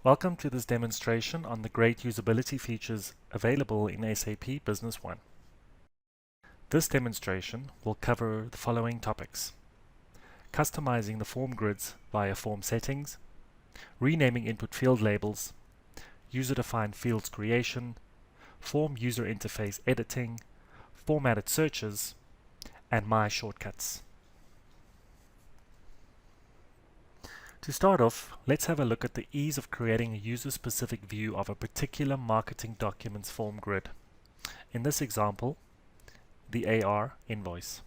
Welcome to this demonstration on the great usability features available in SAP Business One. This demonstration will cover the following topics: customizing the form grids via form settings, renaming input field labels, user-defined fields creation, form user interface editing, formatted searches, and my shortcuts. To start off, let's have a look at the ease of creating a user-specific view of a particular marketing documents form grid. In this example, the AR invoice.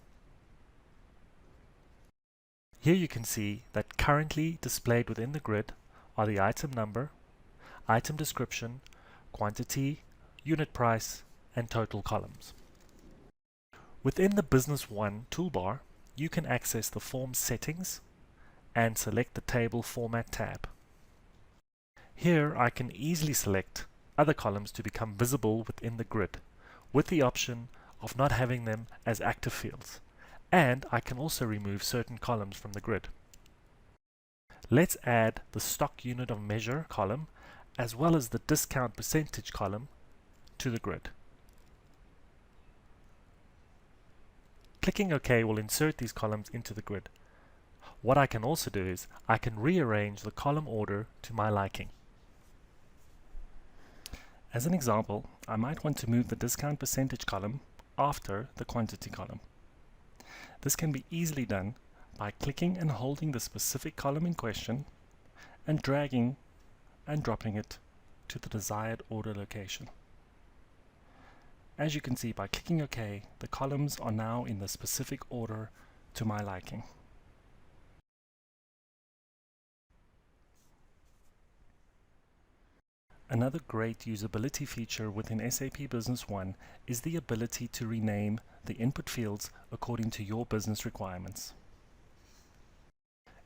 Here you can see that currently displayed within the grid are the item number, item description, quantity, unit price, and total columns. Within the Business One toolbar, you can access the form settings and select the Table Format tab. Here I can easily select other columns to become visible within the grid, with the option of not having them as active fields, and I can also remove certain columns from the grid. Let's add the stock unit of measure column as well as the discount percentage column to the grid. Clicking OK will insert these columns into the grid. What I can also do is I can rearrange the column order to my liking. As an example, I might want to move the discount percentage column after the quantity column. This can be easily done by clicking and holding the specific column in question and dragging and dropping it to the desired order location. As you can see, by clicking OK, the columns are now in the specific order to my liking. Another great usability feature within SAP Business One is the ability to rename the input fields according to your business requirements.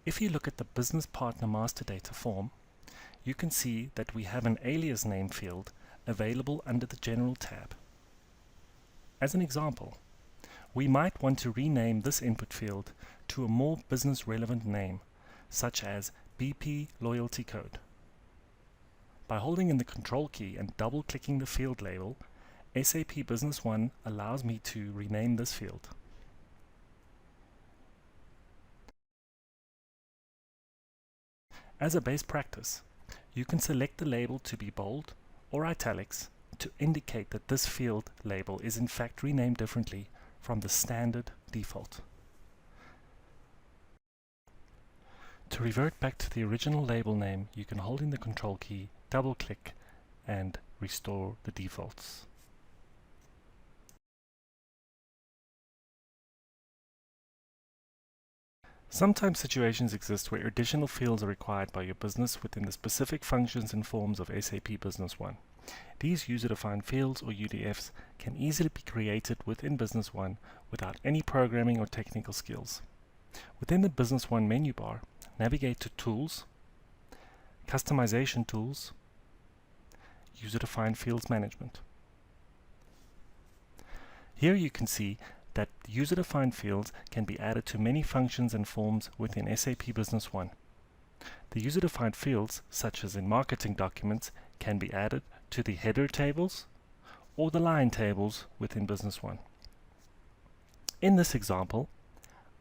If you look at the Business Partner Master Data form, you can see that we have an alias name field available under the General tab. As an example, we might want to rename this input field to a more business relevant name, such as BP Loyalty Code. By holding in the Control key and double-clicking the field label, SAP Business One allows me to rename this field. As a base practice, you can select the label to be bold or italics to indicate that this field label is in fact renamed differently from the standard default. To revert back to the original label name, you can hold in the Control key, double-click, and restore the defaults. Sometimes situations exist where additional fields are required by your business within the specific functions and forms of SAP Business One. These user-defined fields, or UDFs, can easily be created within Business One without any programming or technical skills. Within the Business One menu bar, navigate to Tools, Customization Tools, User-Defined Fields Management. Here you can see that user-defined fields can be added to many functions and forms within SAP Business One. The user-defined fields, such as in marketing documents, can be added to the header tables or the line tables within Business One. In this example,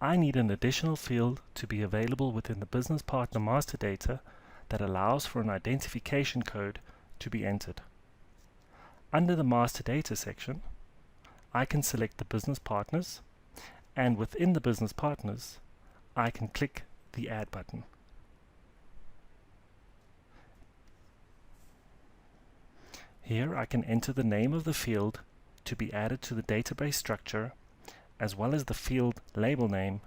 I need an additional field to be available within the Business Partner Master Data that allows for an identification code to be entered. Under the Master Data section, I can select the business partners, and within the business partners, I can click the Add button. Here I can enter the name of the field to be added to the database structure, as well as the field label name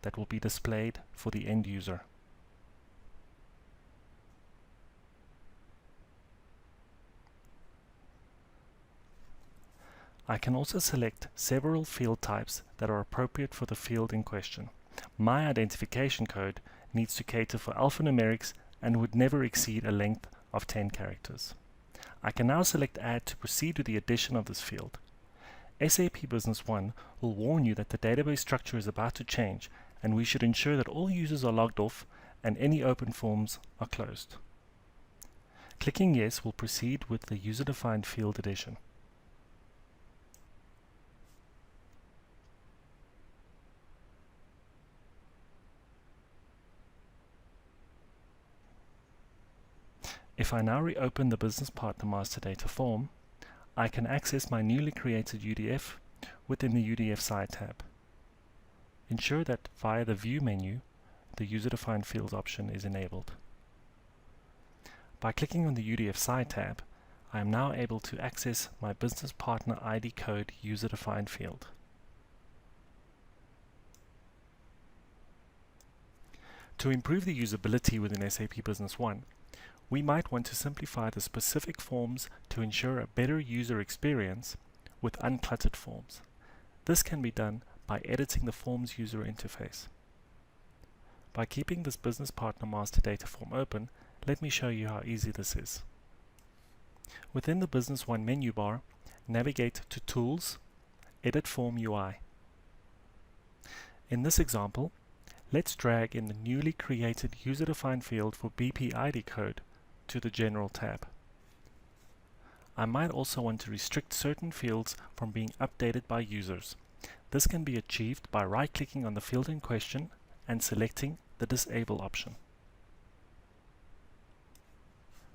that will be displayed for the end user. I can also select several field types that are appropriate for the field in question. My identification code needs to cater for alphanumerics and would never exceed a length of 10 characters. I can now select Add to proceed with the addition of this field. SAP Business One will warn you that the database structure is about to change, and we should ensure that all users are logged off and any open forms are closed. Clicking Yes will proceed with the user-defined field addition. If I now reopen the Business Partner Master Data form, I can access my newly created UDF within the UDF Side tab. Ensure that via the View menu, the User-Defined Fields option is enabled. By clicking on the UDF Side tab, I am now able to access my Business Partner ID code User-Defined Field. To improve the usability within SAP Business One, we might want to simplify the specific forms to ensure a better user experience with uncluttered forms. This can be done by editing the form's user interface. By keeping this Business Partner Master Data form open, let me show you how easy this is. Within the Business One menu bar, navigate to Tools, Edit Form UI. In this example, let's drag in the newly created user-defined field for BP ID code to the General tab. I might also want to restrict certain fields from being updated by users. This can be achieved by right-clicking on the field in question and selecting the Disable option.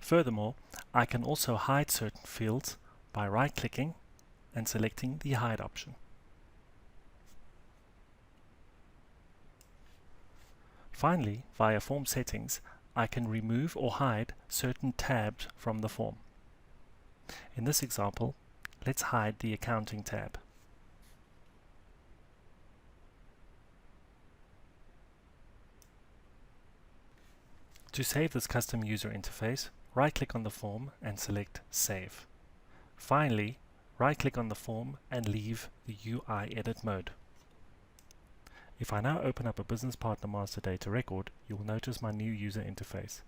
Furthermore, I can also hide certain fields by right-clicking and selecting the Hide option. Finally, via Form Settings, I can remove or hide certain tabs from the form. In this example, let's hide the Accounting tab. To save this custom user interface, right-click on the form and select Save. Finally, right-click on the form and leave the UI Edit mode. If I now open up a Business Partner Master Data record, you will notice my new user interface.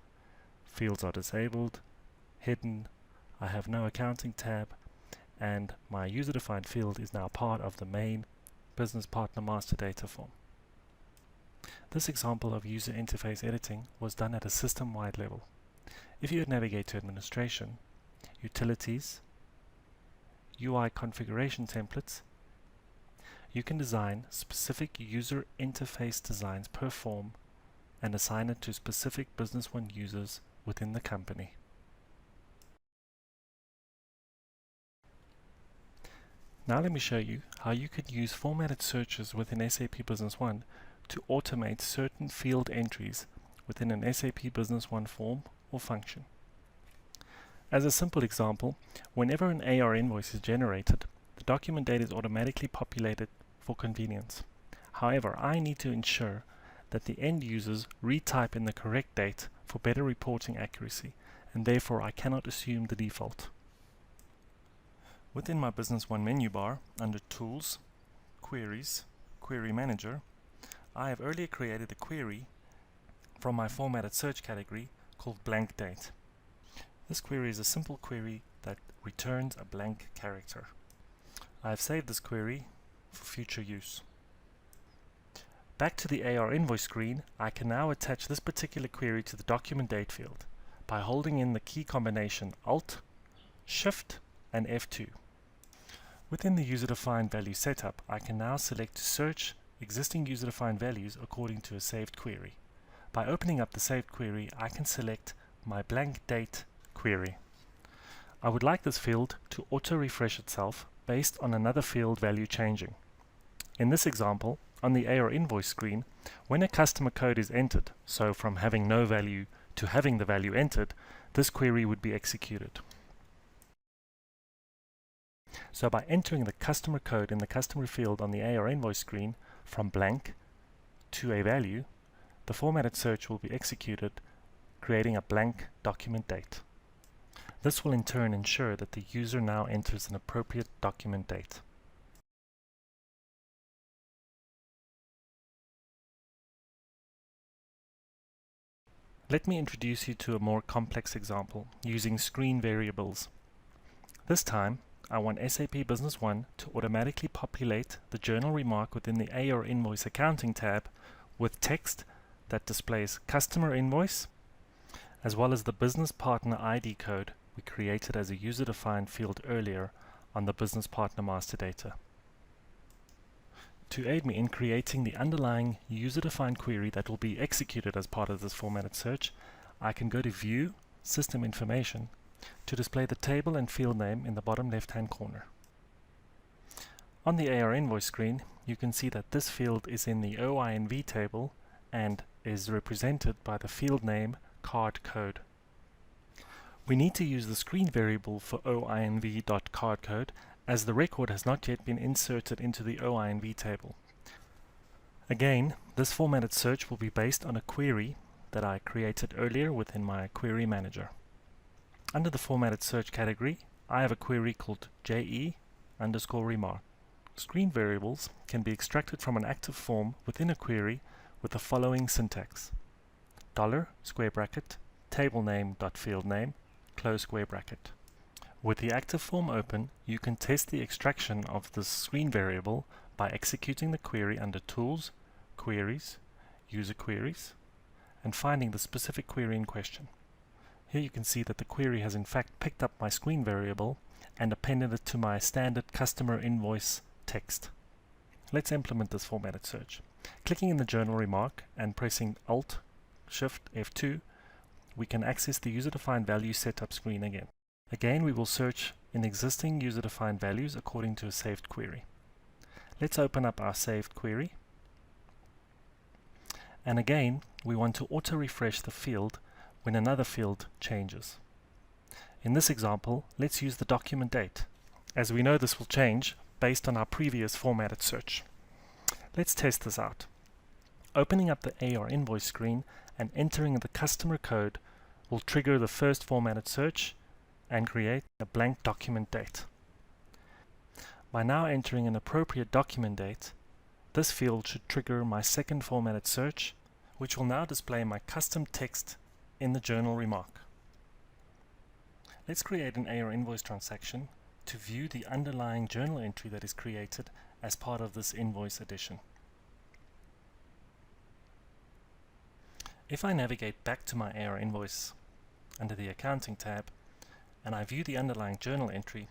Fields are disabled, hidden, I have no Accounting tab, and my user-defined field is now part of the main Business Partner Master Data form. This example of user interface editing was done at a system-wide level. If you would navigate to Administration, Utilities, UI Configuration Templates, you can design specific user interface designs per form and assign it to specific Business One users within the company. Now let me show you how you could use formatted searches within SAP Business One to automate certain field entries within an SAP Business One form or function. As a simple example, whenever an AR invoice is generated, the document date is automatically populated for convenience. However, I need to ensure that the end users retype in the correct date for better reporting accuracy, and therefore I cannot assume the default. Within my Business One menu bar, under Tools, Queries, Query Manager, I have earlier created a query from my formatted search category called blank date. This query is a simple query that returns a blank character. I have saved this query for future use. Back to the AR invoice screen, I can now attach this particular query to the document date field by holding in the key combination Alt, Shift, and F2. Within the user-defined value setup, I can now select to search existing user-defined values according to a saved query. By opening up the saved query, I can select my blank date query. I would like this field to auto-refresh itself based on another field value changing. In this example, on the AR invoice screen, when a customer code is entered, so from having no value to having the value entered, this query would be executed. So by entering the customer code in the customer field on the AR invoice screen from blank to a value, the formatted search will be executed, creating a blank document date. This will in turn ensure that the user now enters an appropriate document date. Let me introduce you to a more complex example using screen variables. This time, I want SAP Business One to automatically populate the journal remark within the AR Invoice Accounting tab with text that displays customer invoice as well as the business partner ID code we created as a user-defined field earlier on the business partner master data. To aid me in creating the underlying user-defined query that will be executed as part of this formatted search, I can go to View, System Information, to display the table and field name in the bottom left-hand corner. On the AR invoice screen, you can see that this field is in the OINV table and is represented by the field name card code. We need to use the screen variable for OINV.cardcode as the record has not yet been inserted into the OINV table. Again, this formatted search will be based on a query that I created earlier within my query manager. Under the formatted search category, I have a query called JE_remark. Screen variables can be extracted from an active form within a query with the following syntax: $square bracket table name dot field name close square bracket. With the active form open, you can test the extraction of the screen variable by executing the query under Tools, Queries, User Queries, and finding the specific query in question. Here you can see that the query has in fact picked up my screen variable and appended it to my standard customer invoice text. Let's implement this formatted search. Clicking in the journal remark and pressing Alt-Shift-F2, we can access the user-defined value setup screen again. Again, we will search in existing user-defined values according to a saved query. Let's open up our saved query. And again, we want to auto-refresh the field when another field changes. In this example, let's use the document date, as we know this will change based on our previous formatted search. Let's test this out. Opening up the AR invoice screen and entering the customer code will trigger the first formatted search and create a blank document date. By now entering an appropriate document date, this field should trigger my second formatted search, which will now display my custom text in the journal remark. Let's create an AR invoice transaction to view the underlying journal entry that is created as part of this invoice addition. If I navigate back to my AR invoice under the Accounting tab, and I view the underlying journal entry,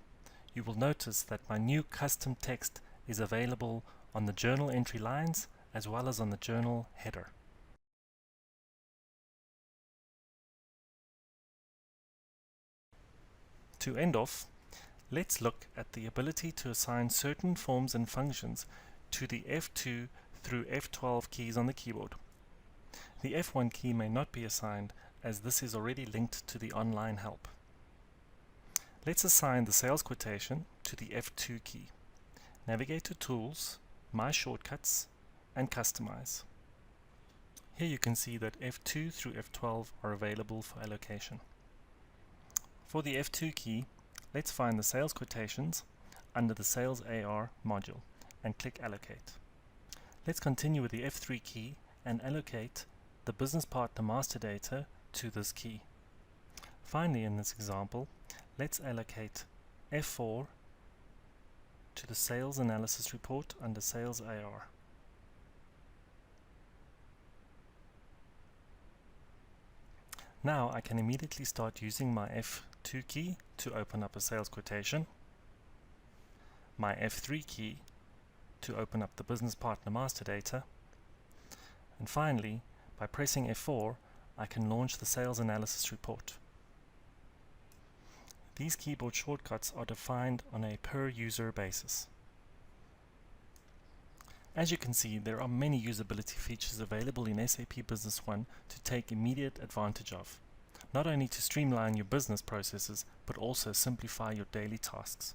you will notice that my new custom text is available on the journal entry lines as well as on the journal header. To end off, let's look at the ability to assign certain forms and functions to the F2 through F12 keys on the keyboard. The F1 key may not be assigned as this is already linked to the online help. Let's assign the sales quotation to the F2 key. Navigate to Tools, My Shortcuts, and Customize. Here you can see that F2 through F12 are available for allocation. For the F2 key, let's find the sales quotations under the Sales AR module and click Allocate. Let's continue with the F3 key and allocate the business partner master data to this key. Finally, in this example, let's allocate F4 to the Sales Analysis report under Sales AR. Now I can immediately start using my F2 key to open up a sales quotation, my F3 key to open up the business partner master data, and finally, by pressing F4, I can launch the sales analysis report. These keyboard shortcuts are defined on a per-user basis. As you can see, there are many usability features available in SAP Business One to take immediate advantage of, not only to streamline your business processes, but also simplify your daily tasks.